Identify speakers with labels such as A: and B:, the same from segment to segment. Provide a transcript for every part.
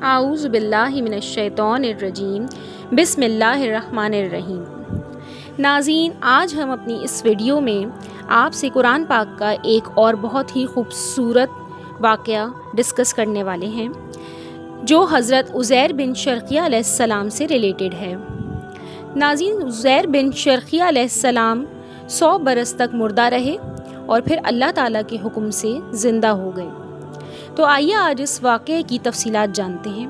A: اعوذ باللہ من الشیطان الرجیم بسم اللہ الرحمن الرحیم۔ ناظرین، آج ہم اپنی اس ویڈیو میں آپ سے قرآن پاک کا ایک اور بہت ہی خوبصورت واقعہ ڈسکس کرنے والے ہیں جو حضرت عزیر بن شرقیہ علیہ السلام سے ریلیٹڈ ہے۔ ناظرین، عزیر بن شرقیہ علیہ السلام 100 برس تک مردہ رہے اور پھر اللہ تعالیٰ کے حکم سے زندہ ہو گئے۔ تو آئیے آج اس واقعے کی تفصیلات جانتے ہیں۔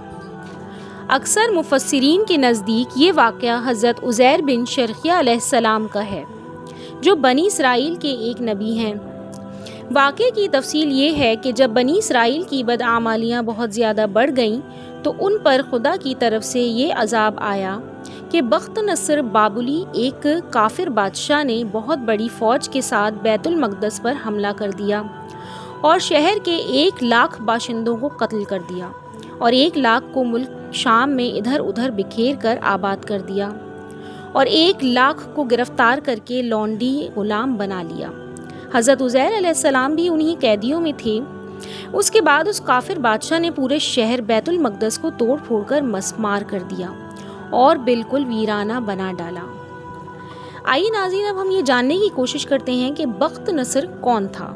A: اکثر مفسرین کے نزدیک یہ واقعہ حضرت عزیر بن شرقیہ علیہ السلام کا ہے جو بنی اسرائیل کے ایک نبی ہیں۔ واقعے کی تفصیل یہ ہے کہ جب بنی اسرائیل کی بدعمالیاں بہت زیادہ بڑھ گئیں تو ان پر خدا کی طرف سے یہ عذاب آیا کہ بخت نصر بابلی ایک کافر بادشاہ نے بہت بڑی فوج کے ساتھ بیت المقدس پر حملہ کر دیا اور شہر کے 1,00,000 باشندوں کو قتل کر دیا اور 1,00,000 کو ملک شام میں ادھر ادھر بکھیر کر آباد کر دیا اور 1,00,000 کو گرفتار کر کے لونڈی غلام بنا لیا۔ حضرت عزیر علیہ السلام بھی انہی قیدیوں میں تھے۔ اس کے بعد اس کافر بادشاہ نے پورے شہر بیت المقدس کو توڑ پھوڑ کر مسمار کر دیا اور بالکل ویرانہ بنا ڈالا۔ آئیے ناظرین، اب ہم یہ جاننے کی کوشش کرتے ہیں کہ بخت نصر کون تھا۔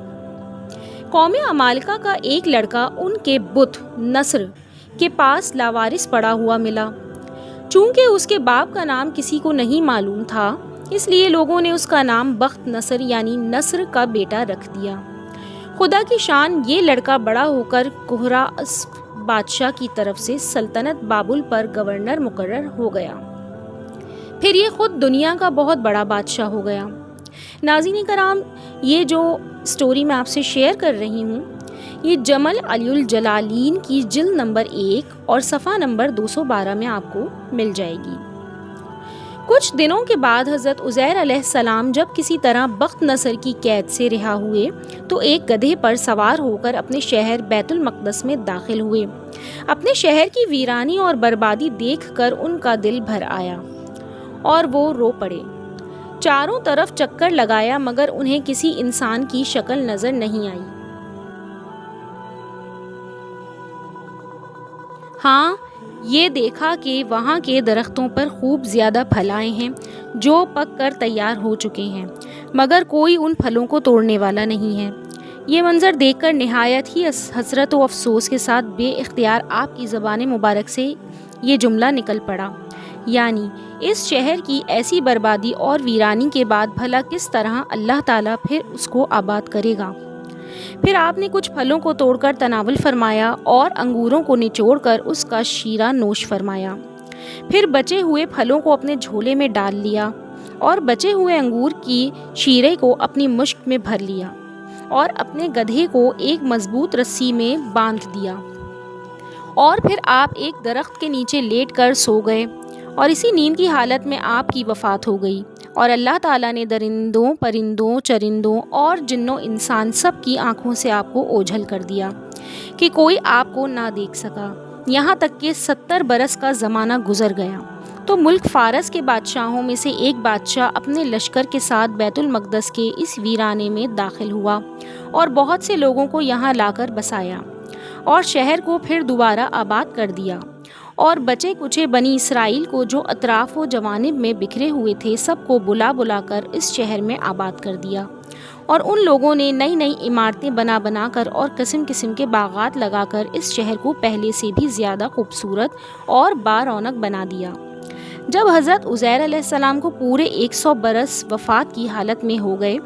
A: قوم عمالقہ کا ایک لڑکا ان کے بت نصر کے پاس لاوارث پڑا ہوا ملا۔ چونکہ اس کے باپ کا نام کسی کو نہیں معلوم تھا، اس لیے لوگوں نے اس کا نام بخت نصر یعنی نصر کا بیٹا رکھ دیا۔ خدا کی شان، یہ لڑکا بڑا ہو کر قہرأس بادشاہ کی طرف سے سلطنت بابل پر گورنر مقرر ہو گیا۔ پھر یہ خود دنیا کا بہت بڑا بادشاہ ہو گیا۔ ناظرین کرام، یہ جو سٹوری میں آپ سے شیئر کر رہی ہوں، یہ جمل علی الجلالین کی جلد نمبر 1 اور صفحہ نمبر 212 میں آپ کو مل جائے گی۔ کچھ دنوں کے بعد حضرت عزیر علیہ السلام جب کسی طرح بخت نصر کی قید سے رہا ہوئے تو ایک گدھے پر سوار ہو کر اپنے شہر بیت المقدس میں داخل ہوئے۔ اپنے شہر کی ویرانی اور بربادی دیکھ کر ان کا دل بھر آیا اور وہ رو پڑے۔ چاروں طرف چکر لگایا مگر انہیں کسی انسان کی شکل نظر نہیں آئی۔ ہاں، یہ دیکھا کہ وہاں کے درختوں پر خوب زیادہ پھل آئے ہیں جو پک کر تیار ہو چکے ہیں، مگر کوئی ان پھلوں کو توڑنے والا نہیں ہے۔ یہ منظر دیکھ کر نہایت ہی حسرت و افسوس کے ساتھ بے اختیار آپ کی زبان مبارک سے یہ جملہ نکل پڑا، یعنی اس شہر کی ایسی بربادی اور ویرانی کے بعد بھلا کس طرح اللہ تعالیٰ پھر اس کو آباد کرے گا۔ پھر آپ نے کچھ پھلوں کو توڑ کر تناول فرمایا اور انگوروں کو نچوڑ کر اس کا شیرہ نوش فرمایا۔ پھر بچے ہوئے پھلوں کو اپنے جھولے میں ڈال لیا اور بچے ہوئے انگور کی شیرے کو اپنی مشک میں بھر لیا اور اپنے گدھے کو ایک مضبوط رسی میں باندھ دیا اور پھر آپ ایک درخت کے نیچے لیٹ کر سو گئے اور اسی نیند کی حالت میں آپ کی وفات ہو گئی اور اللہ تعالیٰ نے درندوں، پرندوں، چرندوں اور جنوں انسان سب کی آنکھوں سے آپ کو اوجھل کر دیا کہ کوئی آپ کو نہ دیکھ سکا، یہاں تک کہ 70 برس کا زمانہ گزر گیا تو ملک فارس کے بادشاہوں میں سے ایک بادشاہ اپنے لشکر کے ساتھ بیت المقدس کے اس ویرانے میں داخل ہوا اور بہت سے لوگوں کو یہاں لا کر بسایا اور شہر کو پھر دوبارہ آباد کر دیا اور بچے کچے بنی اسرائیل کو جو اطراف و جوانب میں بکھرے ہوئے تھے سب کو بلا بلا کر اس شہر میں آباد کر دیا اور ان لوگوں نے نئی نئی عمارتیں بنا بنا کر اور قسم قسم کے باغات لگا کر اس شہر کو پہلے سے بھی زیادہ خوبصورت اور بارونق بنا دیا۔ جب حضرت عزیر علیہ السلام کو پورے 100 برس وفات کی حالت میں ہو گئے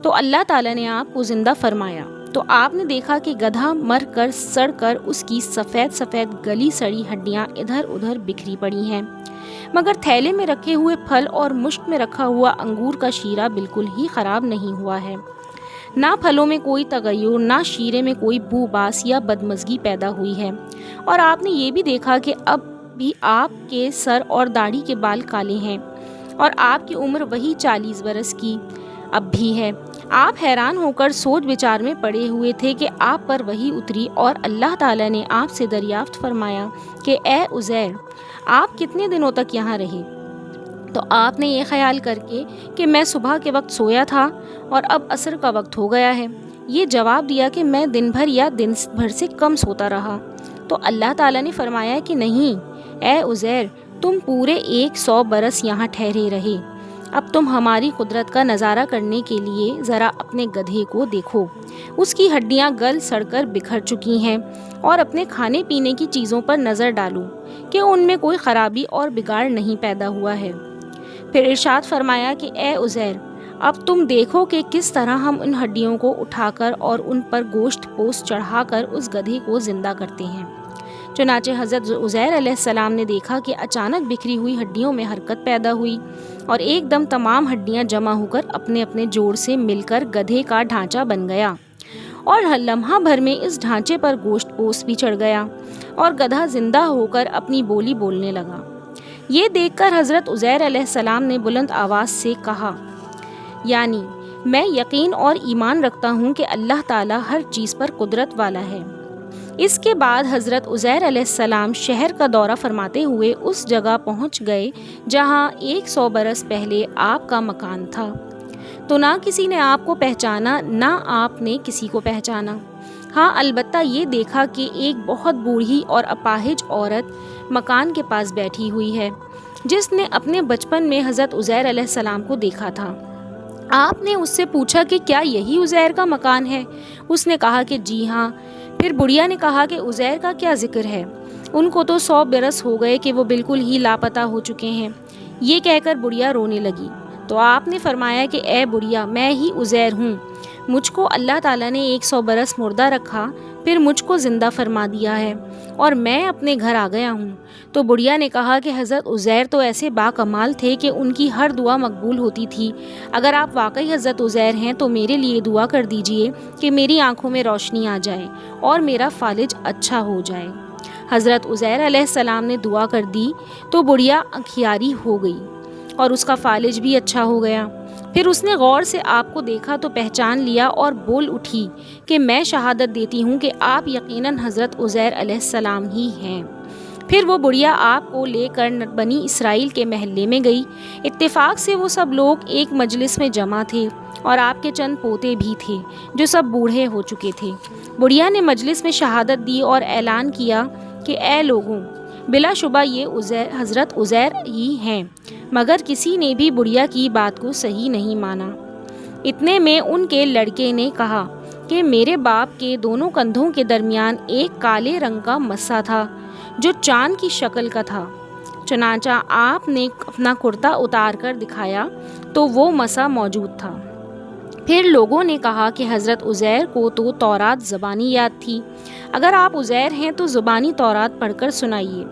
A: تو اللہ تعالیٰ نے آپ کو زندہ فرمایا تو آپ نے دیکھا کہ گدھا مر کر سڑ کر اس کی سفید سفید گلی سڑی ہڈیاں ادھر ادھر بکھری پڑی ہیں، مگر تھیلے میں رکھے ہوئے پھل اور مشک میں رکھا ہوا انگور کا شیرہ بالکل ہی خراب نہیں ہوا ہے۔ نہ پھلوں میں کوئی تغیر، نہ شیرے میں کوئی بو باس یا بدمزگی پیدا ہوئی ہے، اور آپ نے یہ بھی دیکھا کہ اب بھی آپ کے سر اور داڑھی کے بال کالے ہیں اور آپ کی عمر وہی 40 برس کی اب بھی ہے۔ آپ حیران ہو کر سوچ بچار میں پڑے ہوئے تھے کہ آپ پر وحی اتری اور اللہ تعالیٰ نے آپ سے دریافت فرمایا کہ اے عزیر، آپ کتنے دنوں تک یہاں رہے؟ تو آپ نے یہ خیال کر کے کہ میں صبح کے وقت سویا تھا اور اب عصر کا وقت ہو گیا ہے، یہ جواب دیا کہ میں دن بھر یا دن بھر سے کم سوتا رہا۔ تو اللہ تعالیٰ نے فرمایا کہ نہیں اے عزیر، تم پورے 100 برس یہاں ٹھہرے رہے، اب تم ہماری قدرت کا نظارہ کرنے کے لیے ذرا اپنے گدھے کو دیکھو، اس کی ہڈیاں گل سڑ کر بکھر چکی ہیں، اور اپنے کھانے پینے کی چیزوں پر نظر ڈالو کہ ان میں کوئی خرابی اور بگاڑ نہیں پیدا ہوا ہے۔ پھر ارشاد فرمایا کہ اے عزیر، اب تم دیکھو کہ کس طرح ہم ان ہڈیوں کو اٹھا کر اور ان پر گوشت پوست چڑھا کر اس گدھے کو زندہ کرتے ہیں۔ چنانچہ حضرت عزیر علیہ السلام نے دیکھا کہ اچانک بکھری ہوئی ہڈیوں میں حرکت پیدا ہوئی اور ایک دم تمام ہڈیاں جمع ہو کر اپنے اپنے جوڑ سے مل کر گدھے کا ڈھانچہ بن گیا، اور لمحہ بھر میں اس ڈھانچے پر گوشت پوست بھی چڑھ گیا اور گدھا زندہ ہو کر اپنی بولی بولنے لگا۔ یہ دیکھ کر حضرت عزیر علیہ السلام نے بلند آواز سے کہا، یعنی میں یقین اور ایمان رکھتا ہوں کہ اللہ تعالیٰ ہر چیز پر قدرت والا ہے۔ اس کے بعد حضرت عزیر علیہ السلام شہر کا دورہ فرماتے ہوئے اس جگہ پہنچ گئے جہاں 100 برس پہلے آپ کا مکان تھا، تو نہ کسی نے آپ کو پہچانا نہ آپ نے کسی کو پہچانا۔ ہاں البتہ یہ دیکھا کہ ایک بہت بوڑھی اور اپاہج عورت مکان کے پاس بیٹھی ہوئی ہے، جس نے اپنے بچپن میں حضرت عزیر علیہ السلام کو دیکھا تھا۔ آپ نے اس سے پوچھا کہ کیا یہی عزیر کا مکان ہے؟ اس نے کہا کہ جی ہاں۔ پھر بڑھیا نے کہا کہ عزیر کا کیا ذکر ہے، ان کو تو 100 برس ہو گئے کہ وہ بالکل ہی لاپتہ ہو چکے ہیں۔ یہ کہہ کر بڑھیا رونے لگی، تو آپ نے فرمایا کہ اے بڑھیا، میں ہی عزیر ہوں، مجھ کو اللہ تعالیٰ نے 100 برس مردہ رکھا، پھر مجھ کو زندہ فرما دیا ہے اور میں اپنے گھر آ گیا ہوں۔ تو بڑھیا نے کہا کہ حضرت عزیر تو ایسے با کمال تھے کہ ان کی ہر دعا مقبول ہوتی تھی، اگر آپ واقعی حضرت عزیر ہیں تو میرے لیے دعا کر دیجئے کہ میری آنکھوں میں روشنی آ جائے اور میرا فالج اچھا ہو جائے۔ حضرت عزیر علیہ السلام نے دعا کر دی تو بڑھیا اکھیاری ہو گئی اور اس کا فالج بھی اچھا ہو گیا۔ پھر اس نے غور سے آپ کو دیکھا تو پہچان لیا اور بول اٹھی کہ میں شہادت دیتی ہوں کہ آپ یقیناً حضرت عزیر علیہ السلام ہی ہیں۔ پھر وہ بڑھیا آپ کو لے کر بنی اسرائیل کے محلے میں گئی۔ اتفاق سے وہ سب لوگ ایک مجلس میں جمع تھے اور آپ کے چند پوتے بھی تھے جو سب بوڑھے ہو چکے تھے۔ بڑھیا نے مجلس میں شہادت دی اور اعلان کیا کہ اے لوگوں، بلا شبہ یہ حضرت عزیر ہی ہیں، مگر کسی نے بھی بڑھیا کی بات کو صحیح نہیں مانا۔ اتنے میں ان کے لڑکے نے کہا کہ میرے باپ کے دونوں کندھوں کے درمیان ایک کالے رنگ کا مسا تھا جو چاند کی شکل کا تھا۔ چنانچہ آپ نے اپنا کرتا اتار کر دکھایا تو وہ مسا موجود تھا۔ پھر لوگوں نے کہا کہ حضرت عزیر کو تو تورات زبانی یاد تھی، اگر آپ عزیر ہیں تو زبانی تورات پڑھ کر سنائیے۔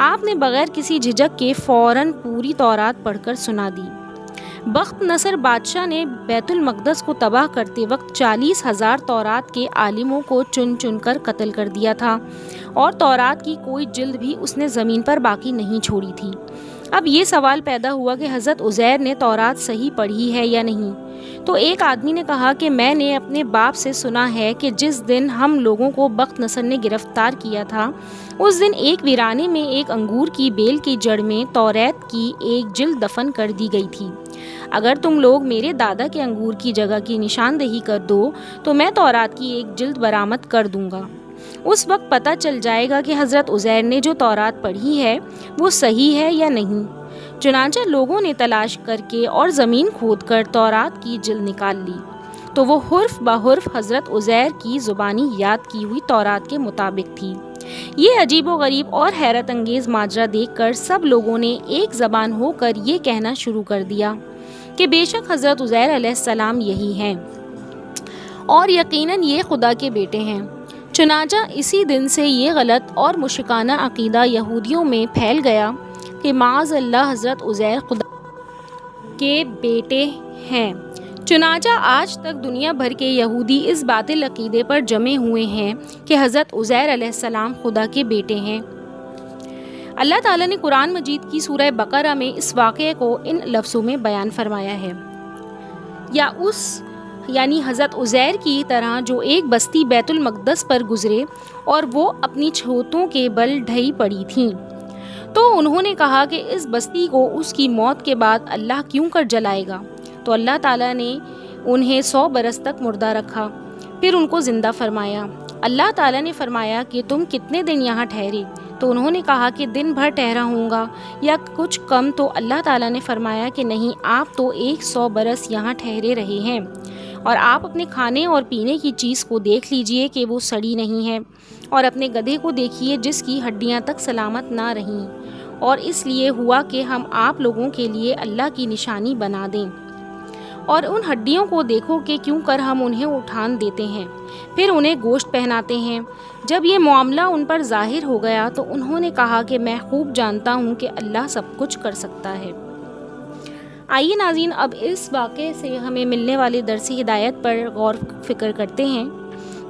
A: آپ نے بغیر کسی جھجک کے فوراً پوری تورات پڑھ کر سنا دی۔ بخت نصر بادشاہ نے بیت المقدس کو تباہ کرتے وقت 40,000 تورات کے عالموں کو چن چن کر قتل کر دیا تھا، اور تورات کی کوئی جلد بھی اس نے زمین پر باقی نہیں چھوڑی تھی۔ اب یہ سوال پیدا ہوا کہ حضرت عزیر نے تورات صحیح پڑھی ہے یا نہیں؟ تو ایک آدمی نے کہا کہ میں نے اپنے باپ سے سنا ہے کہ جس دن ہم لوگوں کو بخت نصر نے گرفتار کیا تھا، اس دن ایک ویرانے میں ایک انگور کی بیل کی جڑ میں توریت کی ایک جلد دفن کر دی گئی تھی۔ اگر تم لوگ میرے دادا کے انگور کی جگہ کی نشاندہی کر دو تو میں تورات کی ایک جلد برآمد کر دوں گا۔ اس وقت پتہ چل جائے گا کہ حضرت عزیر نے جو تورات پڑھی ہے وہ صحیح ہے یا نہیں۔ چنانچہ لوگوں نے تلاش کر کے اور زمین کھود کر تورات کی جلد نکال لی، تو وہ حرف بحرف حضرت عزیر کی زبانی یاد کی ہوئی تورات کے مطابق تھی۔ یہ عجیب و غریب اور حیرت انگیز ماجرا دیکھ کر سب لوگوں نے ایک زبان ہو کر یہ کہنا شروع کر دیا کہ بے شک حضرت عزیر علیہ السلام یہی ہیں اور یقیناً یہ خدا کے بیٹے ہیں۔ چنانچہ اسی دن سے یہ غلط اور مشرکانہ عقیدہ یہودیوں میں پھیل گیا کہ معاذ اللہ حضرت عزیر خدا کے بیٹے ہیں۔ چنانچہ آج تک دنیا بھر کے یہودی اس باطل عقیدے پر جمے ہوئے ہیں کہ حضرت عزیر علیہ السلام خدا کے بیٹے ہیں۔ اللہ تعالیٰ نے قرآن مجید کی سورہ بقرہ میں اس واقعے کو ان لفظوں میں بیان فرمایا ہے، یعنی حضرت عزیر کی طرح جو ایک بستی بیت المقدس پر گزرے اور وہ اپنی چھوتوں کے بل ڈھئی پڑی تھیں، تو انہوں نے کہا کہ اس بستی کو اس کی موت کے بعد اللہ کیوں کر جلائے گا؟ تو اللہ تعالیٰ نے انہیں 100 برس تک مردہ رکھا، پھر ان کو زندہ فرمایا اللہ تعالیٰ نے فرمایا کہ تم کتنے دن یہاں ٹھہرے؟ تو انہوں نے کہا کہ دن بھر ٹھہرا ہوں گا یا کچھ کم۔ تو اللہ تعالیٰ نے فرمایا کہ نہیں، آپ تو 100 برس یہاں ٹھہرے رہے ہیں، اور آپ اپنے کھانے اور پینے کی چیز کو دیکھ لیجئے کہ وہ سڑی نہیں ہے، اور اپنے گدھے کو دیکھیے جس کی ہڈیاں تک سلامت نہ رہیں، اور اس لیے ہوا کہ ہم آپ لوگوں کے لیے اللہ کی نشانی بنا دیں، اور ان ہڈیوں کو دیکھو کہ کیوں کر ہم انہیں اٹھان دیتے ہیں، پھر انہیں گوشت پہناتے ہیں۔ جب یہ معاملہ ان پر ظاہر ہو گیا تو انہوں نے کہا کہ میں خوب جانتا ہوں کہ اللہ سب کچھ کر سکتا ہے۔ آئیے ناظرین، اب اس واقعے سے ہمیں ملنے والے درس ہدایت پر غور فکر کرتے ہیں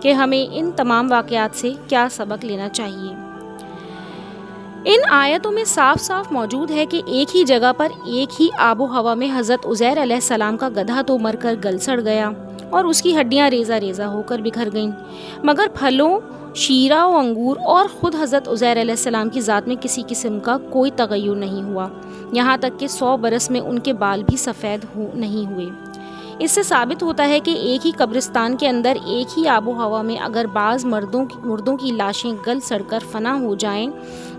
A: کہ ہمیں ان تمام واقعات سے کیا سبق لینا چاہیے۔ ان آیتوں میں صاف صاف موجود ہے کہ ایک ہی جگہ پر ایک ہی آب و ہوا میں حضرت عزیر علیہ السلام کا گدھا تو مر کر گل سڑ گیا اور اس کی ہڈیاں ریزہ ریزہ ہو کر بکھر گئیں، مگر پھلوں، شیرہ و انگور اور خود حضرت عزیر علیہ السلام کی ذات میں کسی قسم کا کوئی تغیر نہیں ہوا، یہاں تک کہ 100 برس میں ان کے بال بھی سفید نہیں ہوئے۔ اس سے ثابت ہوتا ہے کہ ایک ہی قبرستان کے اندر ایک ہی آب و ہوا میں اگر بعض مردوں کی لاشیں گل سڑ کر فنا ہو جائیں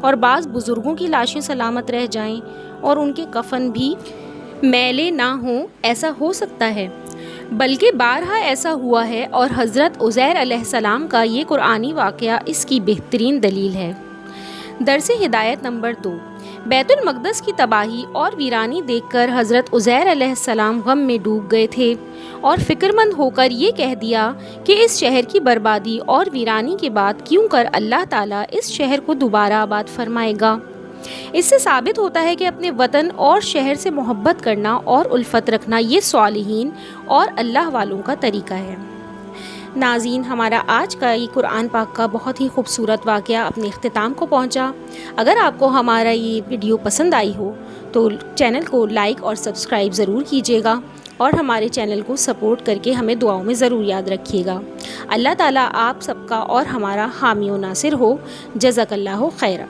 A: اور بعض بزرگوں کی لاشیں سلامت رہ جائیں اور ان کے کفن بھی میلے نہ ہوں، ایسا ہو سکتا ہے، بلکہ بارہا ایسا ہوا ہے، اور حضرت عزیر علیہ السلام کا یہ قرآنی واقعہ اس کی بہترین دلیل ہے۔ درس ہدایت نمبر 2، بیت المقدس کی تباہی اور ویرانی دیکھ کر حضرت عزیر علیہ السلام غم میں ڈوب گئے تھے اور فکر مند ہو کر یہ کہہ دیا کہ اس شہر کی بربادی اور ویرانی کے بعد کیوں کر اللہ تعالیٰ اس شہر کو دوبارہ آباد فرمائے گا۔ اس سے ثابت ہوتا ہے کہ اپنے وطن اور شہر سے محبت کرنا اور الفت رکھنا یہ صالحین اور اللہ والوں کا طریقہ ہے۔ ناظرین، ہمارا آج کا یہ قرآن پاک کا بہت ہی خوبصورت واقعہ اپنے اختتام کو پہنچا۔ اگر آپ کو ہمارا یہ ویڈیو پسند آئی ہو تو چینل کو لائک اور سبسکرائب ضرور کیجیے گا، اور ہمارے چینل کو سپورٹ کر کے ہمیں دعاؤں میں ضرور یاد رکھیے گا۔ اللہ تعالیٰ آپ سب کا اور ہمارا حامی و ناصر ہو۔ جزاک اللہ خیرہ۔